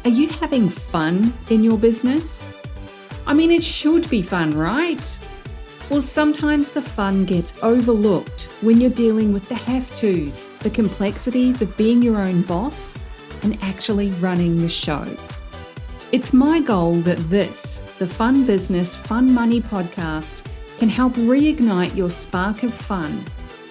Are you having fun in your business? I mean, it should be fun, right? Well, sometimes the fun gets overlooked when you're dealing with the have-tos, the complexities of being your own boss and actually running the show. It's my goal that this, the Fun Business, Fun Money podcast, can help reignite your spark of fun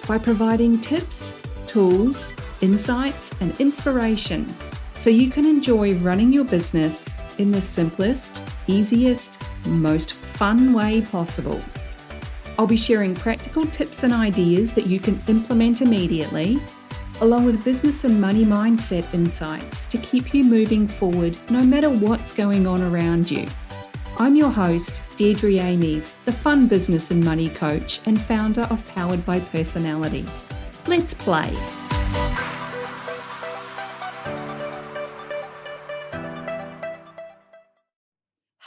by providing tips, tools, insights, and inspiration so you can enjoy running your business in the simplest, easiest, most fun way possible. I'll be sharing practical tips and ideas that you can implement immediately, along with business and money mindset insights to keep you moving forward no matter what's going on around you. I'm your host, Deirdre Amies, the Fun Business and Money Coach and founder of Powered by Personality. Let's play.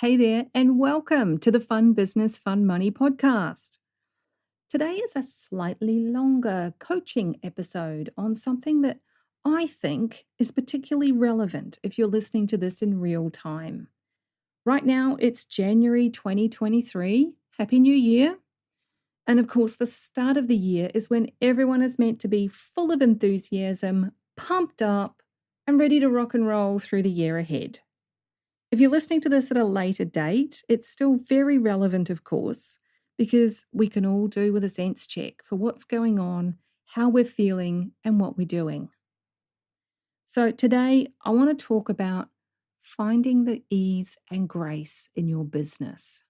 Hey there, and welcome to the Fun Business, Fun Money podcast. Today is a slightly longer coaching episode on something that I think is particularly relevant if you're listening to this in real time. Right now, it's January 2023. Happy New Year. And of course, the start of the year is when everyone is meant to be full of enthusiasm, pumped up, and ready to rock and roll through the year ahead. If you're listening to this at a later date, it's still very relevant, of course, because we can all do with a sense check for what's going on, how we're feeling, and what we're doing. So today, I want to talk about finding the ease and grace in your business.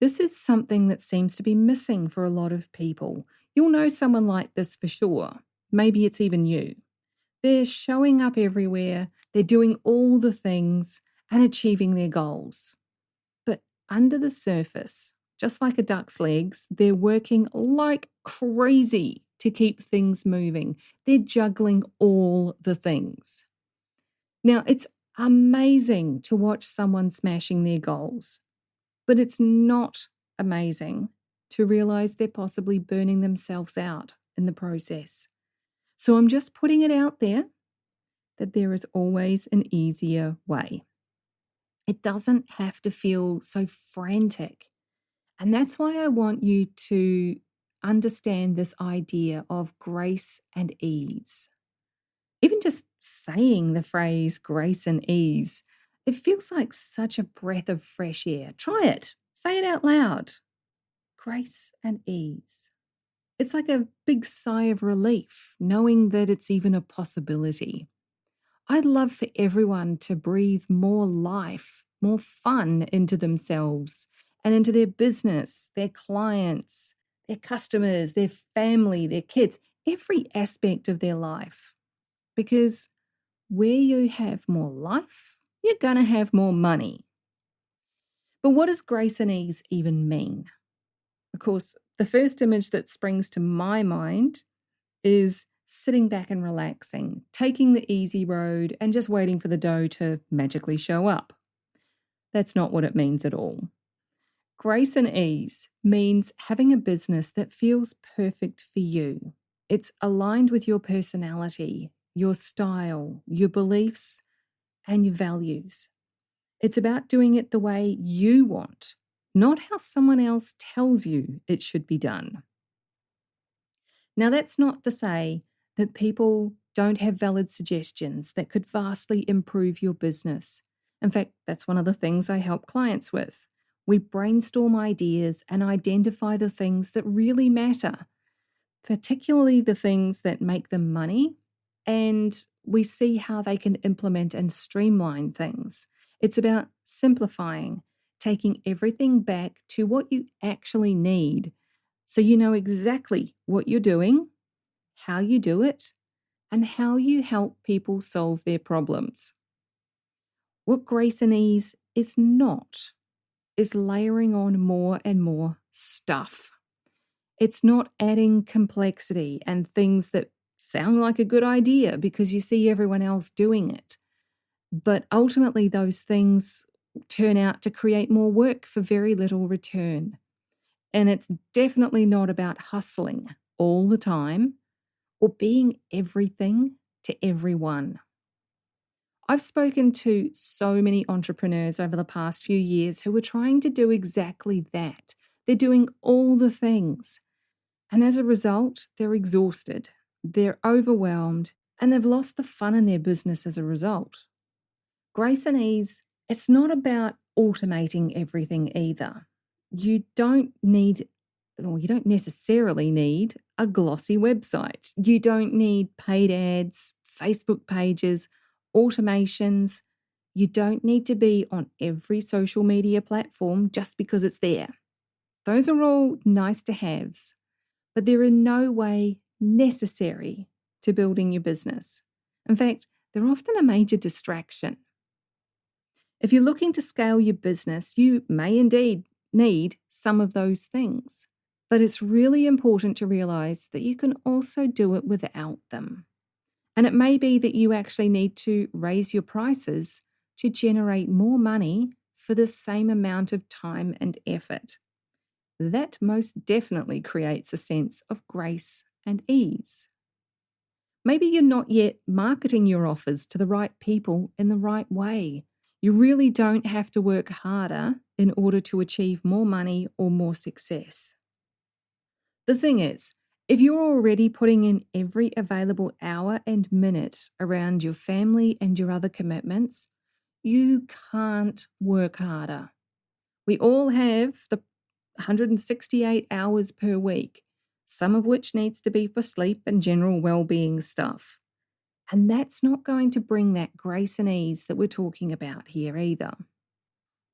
This is something that seems to be missing for a lot of people. You'll know someone like this for sure. Maybe it's even you. They're showing up everywhere, they're doing all the things, and achieving their goals. But under the surface, just like a duck's legs, they're working like crazy to keep things moving. They're juggling all the things. Now, it's amazing to watch someone smashing their goals, but it's not amazing to realize they're possibly burning themselves out in the process. So I'm just putting it out there that there is always an easier way. It doesn't have to feel so frantic. And that's why I want you to understand this idea of grace and ease. Even just saying the phrase grace and ease, it feels like such a breath of fresh air. Try it. Say it out loud. Grace and ease. It's like a big sigh of relief, knowing that it's even a possibility. I'd love for everyone to breathe more life, more fun into themselves and into their business, their clients, their customers, their family, their kids, every aspect of their life. Because where you have more life, you're going to have more money. But what does grace and ease even mean? Of course, the first image that springs to my mind is sitting back and relaxing, taking the easy road and just waiting for the dough to magically show up. That's not what it means at all. Grace and ease means having a business that feels perfect for you. It's aligned with your personality, your style, your beliefs, and your values. It's about doing it the way you want, not how someone else tells you it should be done. Now, that's not to say that people don't have valid suggestions that could vastly improve your business. In fact, that's one of the things I help clients with. We brainstorm ideas and identify the things that really matter, particularly the things that make them money, and we see how they can implement and streamline things. It's about simplifying, taking everything back to what you actually need so you know exactly what you're doing, how you do it, and how you help people solve their problems. What grace and ease is not is layering on more and more stuff. It's not adding complexity and things that sound like a good idea because you see everyone else doing it. But ultimately, those things turn out to create more work for very little return. And it's definitely not about hustling all the time or being everything to everyone. I've spoken to so many entrepreneurs over the past few years who are trying to do exactly that. They're doing all the things. And as a result, they're exhausted, they're overwhelmed, and they've lost the fun in their business as a result. Grace and ease, it's not about automating everything either. You don't need, you don't necessarily need a glossy website. You don't need paid ads, Facebook pages, automations. You don't need to be on every social media platform just because it's there. Those are all nice to haves, but they're in no way necessary to building your business. In fact, they're often a major distraction. If you're looking to scale your business, you may indeed need some of those things, but it's really important to realize that you can also do it without them. And it may be that you actually need to raise your prices to generate more money for the same amount of time and effort. That most definitely creates a sense of grace and ease. Maybe you're not yet marketing your offers to the right people in the right way. You really don't have to work harder in order to achieve more money or more success. The thing is, if you're already putting in every available hour and minute around your family and your other commitments, you can't work harder. We all have the 168 hours per week, some of which needs to be for sleep and general well-being stuff. And that's not going to bring that grace and ease that we're talking about here either.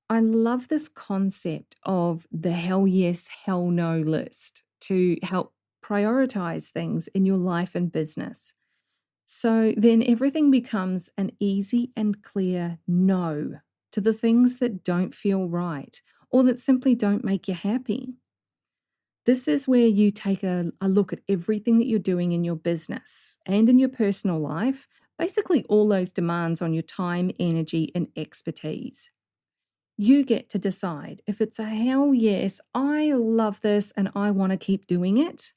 I love this concept of the hell yes, hell no list to help prioritize things in your life and business. So then everything becomes an easy and clear no to the things that don't feel right or that simply don't make you happy. This is where you take a look at everything that you're doing in your business and in your personal life, basically all those demands on your time, energy, and expertise. You get to decide if it's a hell yes, I love this and I want to keep doing it,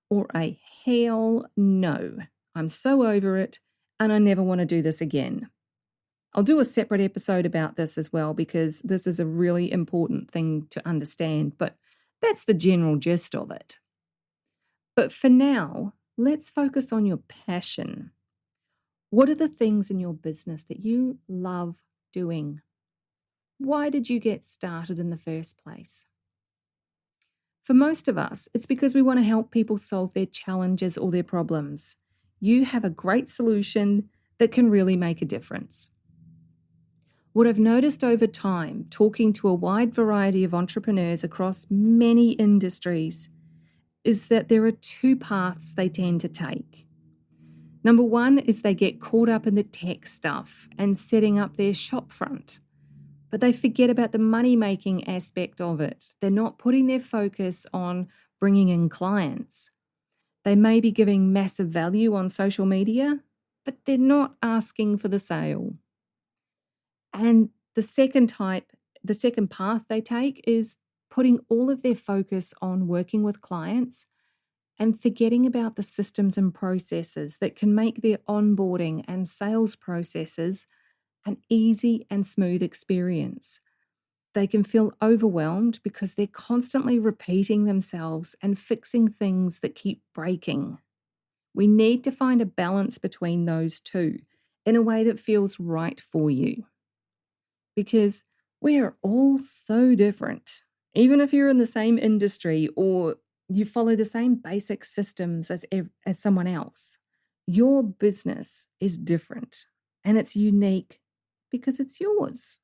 or a hell no, I'm so over it and I never want to do this again. I'll do a separate episode about this as well because this is a really important thing to understand, but that's the general gist of it. But for now, let's focus on your passion. What are the things in your business that you love doing? Why did you get started in the first place? For most of us, it's because we want to help people solve their challenges or their problems. You have a great solution that can really make a difference. What I've noticed over time, talking to a wide variety of entrepreneurs across many industries, is that there are two paths they tend to take. Number one is they get caught up in the tech stuff and setting up their shop front, but they forget about the money-making aspect of it. They're not putting their focus on bringing in clients. They may be giving massive value on social media, but they're not asking for the sale. And the second path they take is putting all of their focus on working with clients and forgetting about the systems and processes that can make their onboarding and sales processes an easy and smooth experience. They can feel overwhelmed because they're constantly repeating themselves and fixing things that keep breaking. We need to find a balance between those two in a way that feels right for you. Because we're all so different. Even if you're in the same industry or you follow the same basic systems as someone else, your business is different and it's unique because it's yours.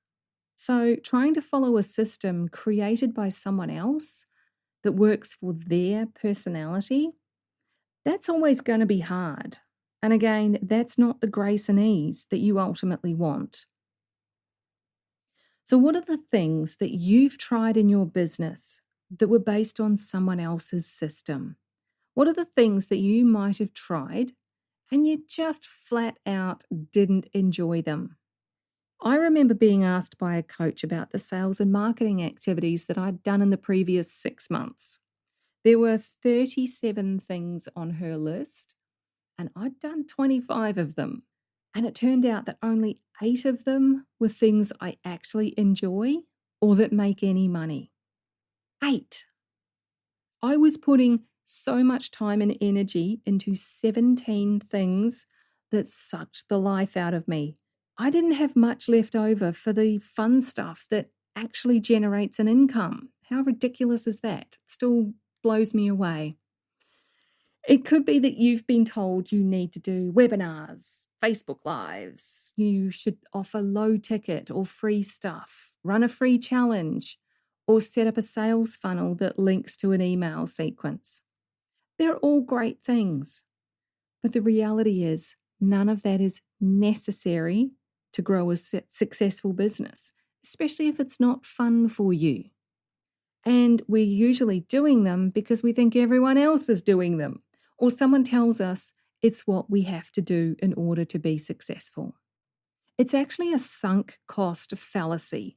So trying to follow a system created by someone else that works for their personality, that's always going to be hard. And again, that's not the grace and ease that you ultimately want. So what are the things that you've tried in your business that were based on someone else's system? What are the things that you might have tried and you just flat out didn't enjoy them? I remember being asked by a coach about the sales and marketing activities that I'd done in the previous 6 months. There were 37 things on her list, and I'd done 25 of them. And it turned out that only 8 of them were things I actually enjoy or that make any money. 8. I was putting so much time and energy into 17 things that sucked the life out of me. I didn't have much left over for the fun stuff that actually generates an income. How ridiculous is that? It still blows me away. It could be that you've been told you need to do webinars, Facebook Lives, you should offer low ticket or free stuff, run a free challenge, or set up a sales funnel that links to an email sequence. They're all great things, but the reality is none of that is necessary to grow a successful business, especially if it's not fun for you. And we're usually doing them because we think everyone else is doing them, or someone tells us it's what we have to do in order to be successful. It's actually a sunk cost fallacy.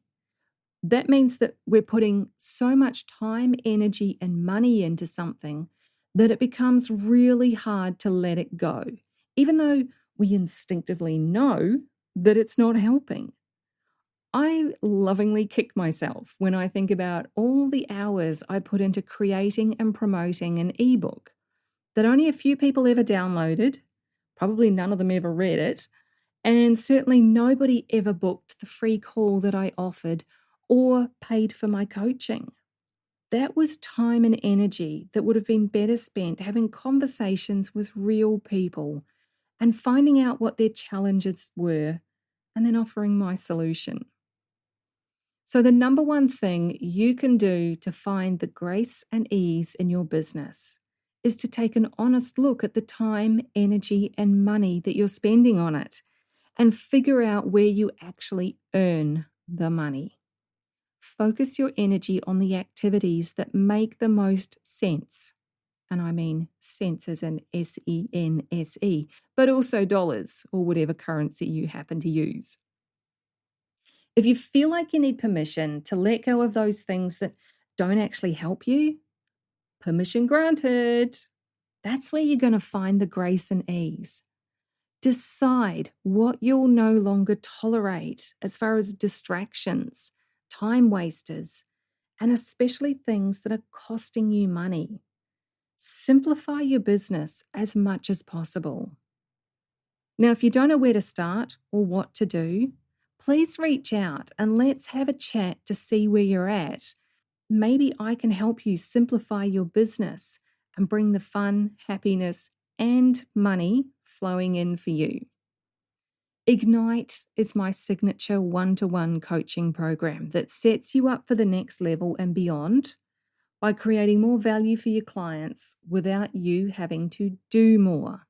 That means that we're putting so much time, energy, and money into something that it becomes really hard to let it go, even though we instinctively know that it's not helping. I lovingly kick myself when I think about all the hours I put into creating and promoting an ebook that only a few people ever downloaded, probably none of them ever read it, and certainly nobody ever booked the free call that I offered or paid for my coaching. That was time and energy that would have been better spent having conversations with real people and finding out what their challenges were and then offering my solution. So the number one thing you can do to find the grace and ease in your business is to take an honest look at the time, energy, and money that you're spending on it and figure out where you actually earn the money. Focus your energy on the activities that make the most sense. And I mean sense as in SENSE, but also dollars or whatever currency you happen to use. If you feel like you need permission to let go of those things that don't actually help you, permission granted. That's where you're going to find the grace and ease. Decide what you'll no longer tolerate as far as distractions, time wasters, and especially things that are costing you money. Simplify your business as much as possible. Now, if you don't know where to start or what to do, please reach out and let's have a chat to see where you're at. Maybe I can help you simplify your business and bring the fun, happiness, and money flowing in for you. Ignite is my signature one-to-one coaching program that sets you up for the next level and beyond by creating more value for your clients without you having to do more.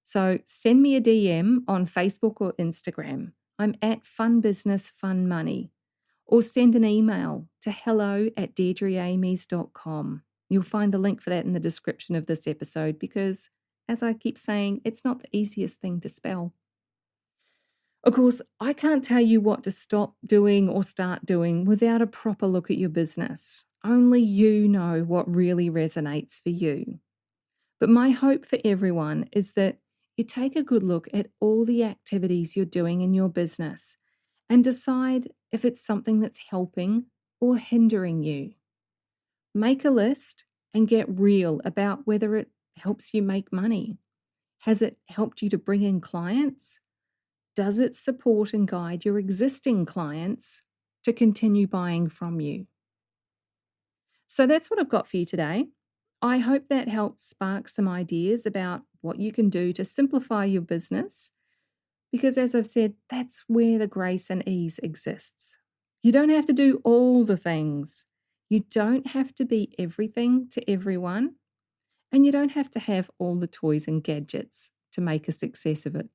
So send me a DM on Facebook or Instagram. I'm at Fun Business Fun Money. Or send an email to hello@deirdreamies.com. You'll find the link for that in the description of this episode because, as I keep saying, it's not the easiest thing to spell. Of course, I can't tell you what to stop doing or start doing without a proper look at your business. Only you know what really resonates for you. But my hope for everyone is that you take a good look at all the activities you're doing in your business and decide if it's something that's helping or hindering you. Make a list and get real about whether it helps you make money. Has it helped you to bring in clients? Does it support and guide your existing clients to continue buying from you? So that's what I've got for you today. I hope that helps spark some ideas about what you can do to simplify your business. Because as I've said, that's where the grace and ease exists. You don't have to do all the things. You don't have to be everything to everyone. And you don't have to have all the toys and gadgets to make a success of it.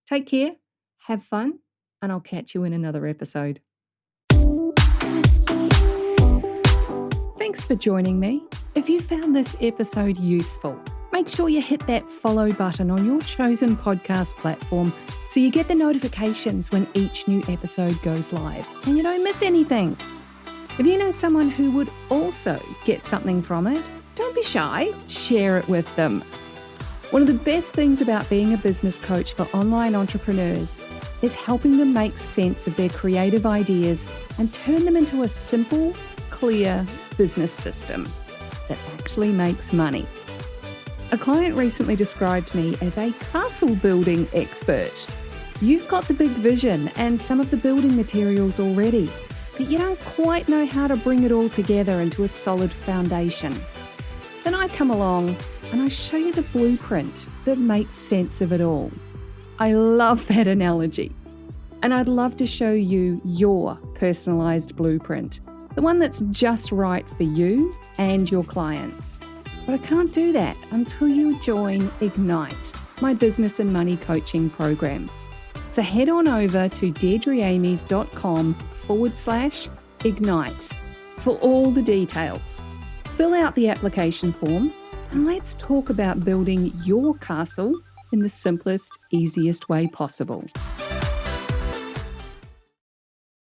Take care, have fun, and I'll catch you in another episode. Thanks for joining me. If you found this episode useful, make sure you hit that follow button on your chosen podcast platform so you get the notifications when each new episode goes live and you don't miss anything. If you know someone who would also get something from it, don't be shy, share it with them. One of the best things about being a business coach for online entrepreneurs is helping them make sense of their creative ideas and turn them into a simple, clear business system that actually makes money. A client recently described me as a castle building expert. You've got the big vision and some of the building materials already, but you don't quite know how to bring it all together into a solid foundation. Then I come along and I show you the blueprint that makes sense of it all. I love that analogy. And I'd love to show you your personalised blueprint, the one that's just right for you and your clients. But I can't do that until you join Ignite, my business and money coaching program. So head on over to deirdreamies.com/ignite for all the details. Fill out the application form and let's talk about building your castle in the simplest, easiest way possible.